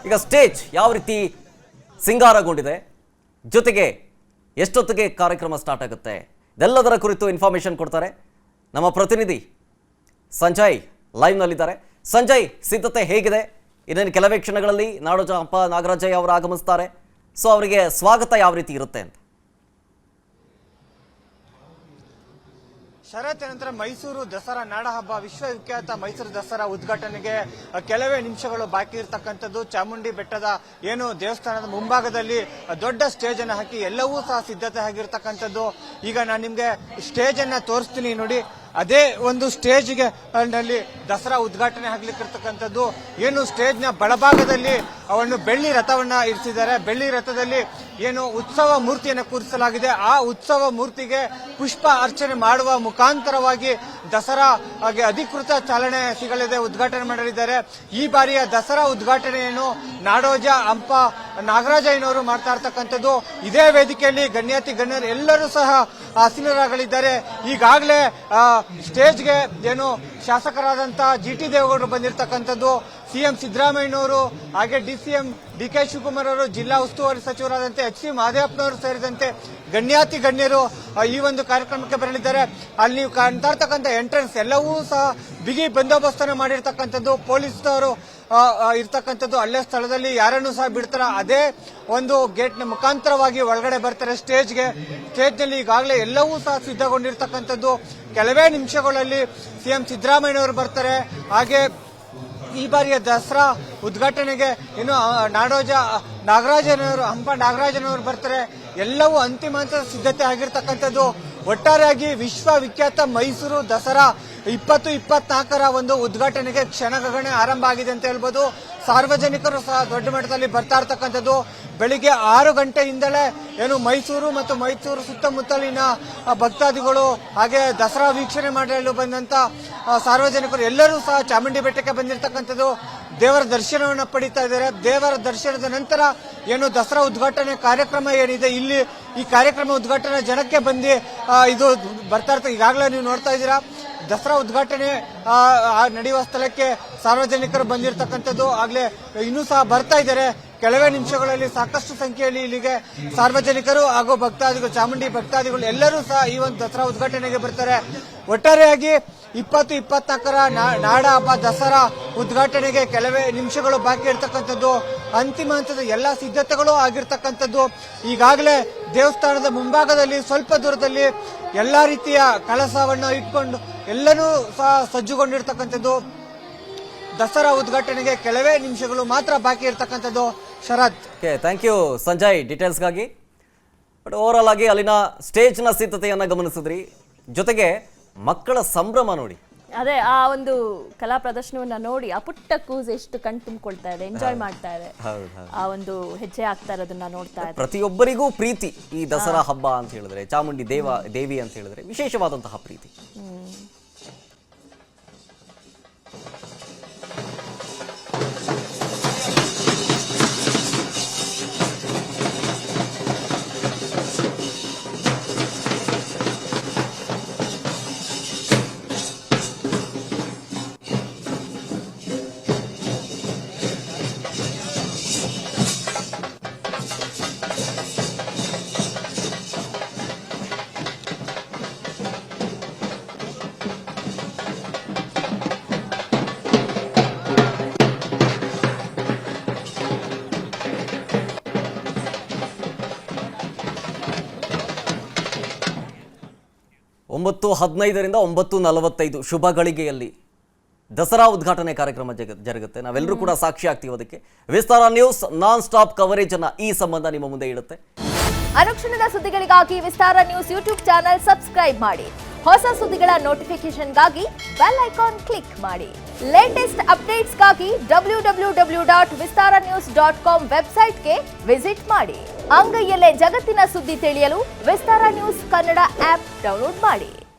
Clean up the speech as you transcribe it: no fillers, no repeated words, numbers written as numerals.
ಈಗ ಸ್ಟೇಜ್ ಯಾವ ರೀತಿ ಸಿಂಗಾರಗೊಂಡಿದೆ, ಜೊತೆಗೆ ಎಷ್ಟೊತ್ತಿಗೆ ಕಾರ್ಯಕ್ರಮ ಸ್ಟಾರ್ಟ್ ಆಗುತ್ತೆ, ಇದೆಲ್ಲದರ ಕುರಿತು ಇನ್ಫಾರ್ಮೇಷನ್ ಕೊಡ್ತಾರೆ ನಮ್ಮ ಪ್ರತಿನಿಧಿ ಸಂಜಯ್ ಲೈವ್ನಲ್ಲಿದ್ದಾರೆ. ಸಂಜಯ್, ಸಿದ್ಧತೆ ಹೇಗಿದೆ? ಇನ್ನೇನು ಕೆಲವೇ ಕ್ಷಣಗಳಲ್ಲಿ ನಾಡೋಜ ಹಂಪ ನಾಗರಾಜಯ್ಯ ಅವರು ಆಗಮಿಸ್ತಾರೆ. ಸೊ ಅವರಿಗೆ ಸ್ವಾಗತ ಯಾವ ರೀತಿ ಇರುತ್ತೆ ಅಂತ? ಶರತ್ ನಂತರ ಮೈಸೂರು ದಸರಾ ನಾಡ ಹಬ್ಬ, ವಿಶ್ವವಿಖ್ಯಾತ ಮೈಸೂರು ದಸರಾ ಉದ್ಘಾಟನೆಗೆ ಕೆಲವೇ ನಿಮಿಷಗಳು ಬಾಕಿ ಇರತಕ್ಕಂಥದ್ದು. ಚಾಮುಂಡಿ ಬೆಟ್ಟದ ಏನು ದೇವಸ್ಥಾನದ ಮುಂಭಾಗದಲ್ಲಿ ದೊಡ್ಡ ಸ್ಟೇಜ್ ಅನ್ನು ಹಾಕಿ ಎಲ್ಲವೂ ಸಹ ಸಿದ್ಧತೆ ಆಗಿರ್ತಕ್ಕಂಥದ್ದು. ಈಗ ನಾನು ನಿಮ್ಗೆ ಸ್ಟೇಜ್ ಅನ್ನ ತೋರಿಸ್ತೀನಿ ನೋಡಿ. ಅದೇ ಒಂದು ಸ್ಟೇಜ್ಗೆ ನಲ್ಲಿ ದಸರಾ ಉದ್ಘಾಟನೆ ಆಗ್ಲಿಕ್ಕಿರ್ತಕ್ಕಂಥದ್ದು. ಏನು ಸ್ಟೇಜ್ ನ ಬಲಭಾಗದಲ್ಲಿ ಅವನು ಬೆಳ್ಳಿ ರಥವನ್ನ ಇರಿಸಿದ್ದಾರೆ. ಬೆಳ್ಳಿ ರಥದಲ್ಲಿ ಏನು ಉತ್ಸವ ಮೂರ್ತಿಯನ್ನು ಕೂರಿಸಲಾಗಿದೆ. ಆ ಉತ್ಸವ ಮೂರ್ತಿಗೆ ಪುಷ್ಪ ಅರ್ಚನೆ ಮಾಡುವ ಮುಖಾಂತರವಾಗಿ ದಸರಾ ಹಾಗೆ ಅಧಿಕೃತ ಚಾಲನೆ ಸಿಗಲಿದೆ, ಉದ್ಘಾಟನೆ ಮಾಡಲಿದ್ದಾರೆ. ಈ ಬಾರಿಯ ದಸರಾ ಉದ್ಘಾಟನೆಯನ್ನು ನಾಡೋಜ ಹಂಪ ನಾಗರಾಜಯ್ಯನವರು ಮಾಡ್ತಾ ಇರ್ತಕ್ಕಂಥದ್ದು. ಇದೇ ವೇದಿಕೆಯಲ್ಲಿ ಗಣ್ಯಾತಿ ಗಣ್ಯರು ಎಲ್ಲರೂ ಸಹ ಆಸೀನರಾಗಲಿದ್ದಾರೆ. ಈಗಾಗಲೇ ಸ್ಟೇಜ್ಗೆ ಏನು ಶಾಸಕರಾದಂತ GT ದೇವೇಗೌಡರು ಬಂದಿರತಕ್ಕಂಥದ್ದು, CM ಸಿದ್ದರಾಮಯ್ಯನವರು, ಹಾಗೆ DCM DK ಶಿವಕುಮಾರ್ ಅವರು, ಜಿಲ್ಲಾ ಉಸ್ತುವಾರಿ ಸಚಿವರಾದಂತೆ HC ಮಹದೇವಪ್ಪನವರು ಸೇರಿದಂತೆ ಗಣ್ಯಾತಿ ಗಣ್ಯರು ಈ ಒಂದು ಕಾರ್ಯಕ್ರಮಕ್ಕೆ ಬರಲಿದ್ದಾರೆ. ಅಲ್ಲಿ ನೀವು ಕಾಣ್ತಾ ಇರ್ತಕ್ಕಂಥ ಎಂಟ್ರೆನ್ಸ್ ಎಲ್ಲವೂ ಸಹ ಬಿಗಿ ಬಂದೋಬಸ್ತನ್ನು ಮಾಡಿರ್ತಕ್ಕಂಥದ್ದು. ಪೊಲೀಸ್ನವರು ಇರ್ತಕ್ಕಂಥದ್ದು. ಅಲ್ಲೇ ಸ್ಥಳದಲ್ಲಿ ಯಾರನ್ನೂ ಸಹ ಬಿಡ್ತಾರ, ಅದೇ ಒಂದು ಗೇಟ್ ನ ಮುಖಾಂತರವಾಗಿ ಒಳಗಡೆ ಬರ್ತಾರೆ ಸ್ಟೇಜ್ಗೆ. ಸ್ಟೇಜ್ ನಲ್ಲಿ ಈಗಾಗಲೇ ಎಲ್ಲವೂ ಸಹ ಸಿದ್ಧಗೊಂಡಿರ್ತಕ್ಕಂಥದ್ದು. ಕೆಲವೇ ನಿಮಿಷಗಳಲ್ಲಿ CM ಸಿದ್ದರಾಮಯ್ಯನವರು ಬರ್ತಾರೆ. ಹಾಗೆ ಈ ಬಾರಿಯ ದಸರಾ ಉದ್ಘಾಟನೆಗೆ ಇನ್ನು ನಾಡೋಜ ನಾಗರಾಜನವರು, ಹಂಪ ನಾಗರಾಜನವರು ಬರ್ತಾರೆ. ಎಲ್ಲವೂ ಅಂತಿಮ ಹಂತದ ಸಿದ್ಧತೆ ಆಗಿರ್ತಕ್ಕಂಥದ್ದು. ಒಟ್ಟಾರೆಯಾಗಿ ವಿಶ್ವವಿಖ್ಯಾತ ಮೈಸೂರು ದಸರಾ 2024ರ ಒಂದು ಉದ್ಘಾಟನೆಗೆ ಕ್ಷಣಗಣನೆ ಆರಂಭ ಆಗಿದೆ ಅಂತ ಹೇಳ್ಬೋದು. ಸಾರ್ವಜನಿಕರು ಸಹ ದೊಡ್ಡ ಮಟ್ಟದಲ್ಲಿ ಬರ್ತಾ ಇರ್ತಕ್ಕಂಥದ್ದು. ಬೆಳಿಗ್ಗೆ 6 ಗಂಟೆಯಿಂದಲೇ ಏನು ಮೈಸೂರು ಮತ್ತು ಮೈಸೂರು ಸುತ್ತಮುತ್ತಲಿನ ಭಕ್ತಾದಿಗಳು ಹಾಗೆ ದಸರಾ ವೀಕ್ಷಣೆ ಮಾಡಲು ಬಂದಂತ ಸಾರ್ವಜನಿಕರು ಎಲ್ಲರೂ ಸಹ ಚಾಮುಂಡಿ ಬೆಟ್ಟಕ್ಕೆ ಬಂದಿರತಕ್ಕಂಥದ್ದು. ದೇವರ ದರ್ಶನವನ್ನು ಪಡಿತಾ ಇದ್ದಾರೆ. ದೇವರ ದರ್ಶನದ ನಂತರ ಏನು ದಸರಾ ಉದ್ಘಾಟನೆ ಕಾರ್ಯಕ್ರಮ ಏನಿದೆ, ಇಲ್ಲಿ ಈ ಕಾರ್ಯಕ್ರಮ ಉದ್ಘಾಟನೆ ಜನಕ್ಕೆ ಬಂದು ಇದು ಬರ್ತಾ ಇರ್ತಾರೆ. ಈಗಾಗಲೇ ನೀವು ನೋಡ್ತಾ ಇದ್ದೀರಾ, ದಸರಾ ಉದ್ಘಾಟನೆ ನಡೆಯುವ ಸ್ಥಳಕ್ಕೆ ಸಾರ್ವಜನಿಕರು ಬಂದಿರತಕ್ಕಂಥದ್ದು. ಆಗ್ಲೇ ಇನ್ನೂ ಸಹ ಬರ್ತಾ ಇದ್ದಾರೆ. ಕೆಲವೇ ನಿಮಿಷಗಳಲ್ಲಿ ಸಾಕಷ್ಟು ಸಂಖ್ಯೆಯಲ್ಲಿ ಇಲ್ಲಿಗೆ ಸಾರ್ವಜನಿಕರು ಹಾಗೂ ಭಕ್ತಾದಿಗಳು, ಚಾಮುಂಡಿ ಭಕ್ತಾದಿಗಳು ಎಲ್ಲರೂ ಸಹ ಈ ಒಂದು ದಸರಾ ಉದ್ಘಾಟನೆಗೆ ಬರ್ತಾರೆ. ಒಟ್ಟಾರೆಯಾಗಿ 2024ರ ನಾಡ ಹಬ್ಬ ದಸರಾ ಉದ್ಘಾಟನೆಗೆ ಕೆಲವೇ ನಿಮಿಷಗಳು ಬಾಕಿ ಇರತಕ್ಕಂಥದ್ದು. ಅಂತಿಮ ಹಂತದ ಎಲ್ಲಾ ಸಿದ್ಧತೆಗಳು ಆಗಿರ್ತಕ್ಕಂಥದ್ದು. ಈಗಾಗಲೇ ದೇವಸ್ಥಾನದ ಮುಂಭಾಗದಲ್ಲಿ ಸ್ವಲ್ಪ ದೂರದಲ್ಲಿ ಎಲ್ಲಾ ರೀತಿಯ ಕಳಸವನ್ನು ಇಟ್ಕೊಂಡು ಎಲ್ಲನೂ ಸಹ ಸಜ್ಜುಗೊಂಡಿರ್ತಕ್ಕಂಥದ್ದು. ದಸರಾ ಉದ್ಘಾಟನೆಗೆ ಕೆಲವೇ ನಿಮಿಷಗಳು ಮಾತ್ರ ಬಾಕಿ ಇರತಕ್ಕಂಥದ್ದು. ಶರತ್, ಥ್ಯಾಂಕ್ ಯು ಸಂಜಯ್ ಡೀಟೇಲ್ಸ್ಗಾಗಿ. ಬಟ್ ಓವರ್ ಆಲ್ ಆಗಿ ಅಲ್ಲಿನ ಸ್ಟೇಜ್ನ ಸಿದ್ಧತೆಯನ್ನ ಗಮನಿಸಿದ್ರಿ, ಜೊತೆಗೆ ಮಕ್ಕಳ ಸಂಭ್ರಮ ನೋಡಿ. ಅದೇ ಆ ಒಂದು ಕಲಾ ಪ್ರದರ್ಶನವನ್ನ ನೋಡಿ ಆ ಪುಟ್ಟ ಕೂಸ್ ಎಷ್ಟು ಕಣ್ ತುಂಬಿಕೊಳ್ತಾ ಇದೆ, ಎಂಜಾಯ್ ಮಾಡ್ತಾ ಇದೆ. ಆ ಒಂದು ಹೆಜ್ಜೆ ಆಗ್ತಾ ಇರೋದನ್ನ ನೋಡ್ತಾ ಇದೆ. ಪ್ರತಿಯೊಬ್ಬರಿಗೂ ಪ್ರೀತಿ ಈ ದಸರಾ ಹಬ್ಬ ಅಂತ ಹೇಳಿದ್ರೆ, ಚಾಮುಂಡಿ ದೇವಿ ಅಂತ ಹೇಳಿದ್ರೆ ವಿಶೇಷವಾದಂತಹ ಪ್ರೀತಿ. ಒಂಬತ್ತು 15ರಿಂದ 9:45 ಶುಭ ಗಳಿಗೆಯಲ್ಲಿ ದಸರಾ ಉದ್ಘಾಟನೆ ಕಾರ್ಯಕ್ರಮ ಜರುಗುತ್ತೆ. ನಾವೆಲ್ಲರೂ ಕೂಡ ಸಾಕ್ಷಿ ಆಗ್ತೀವಿ. ಅದಕ್ಕೆ ವಿಸ್ತಾರ ನ್ಯೂಸ್ ನಾನ್ ಸ್ಟಾಪ್ ಕವರೇಜ್ ಅನ್ನ ಈ ಸಂಬಂಧ ನಿಮ್ಮ ಮುಂದೆ ಇಡುತ್ತೆ. ಅನುಕ್ಷಣದ ಸುದ್ದಿಗಳಿಗಾಗಿ ವಿಸ್ತಾರ ನ್ಯೂಸ್ ಯೂಟ್ಯೂಬ್ ಚಾನೆಲ್ ಸಬ್ಸ್ಕ್ರೈಬ್ ಮಾಡಿ. ಹೊಸ ಸುದ್ದಿಗಳ ನೋಟಿಫಿಕೇಶನ್ಗಾಗಿ ಬೆಲ್ ಐಕಾನ್ ಕ್ಲಿಕ್ ಮಾಡಿ. ಲೇಟೆಸ್ಟ್ ಅಪ್ಡೇಟ್ಸ್ಗಾಗಿ www.vistaranews.com ವೆಬ್ಸೈಟ್ಗೆ ವಿಸಿಟ್ ಮಾಡಿ. ಅಂಗೈಯಲ್ಲೇ ಜಗತ್ತಿನ ಸುದ್ದಿ ತಿಳಿಯಲು ವಿಸ್ತಾರ ನ್ಯೂಸ್ ಕನ್ನಡ ಆಪ್ ಡೌನ್ಲೋಡ್ ಮಾಡಿ.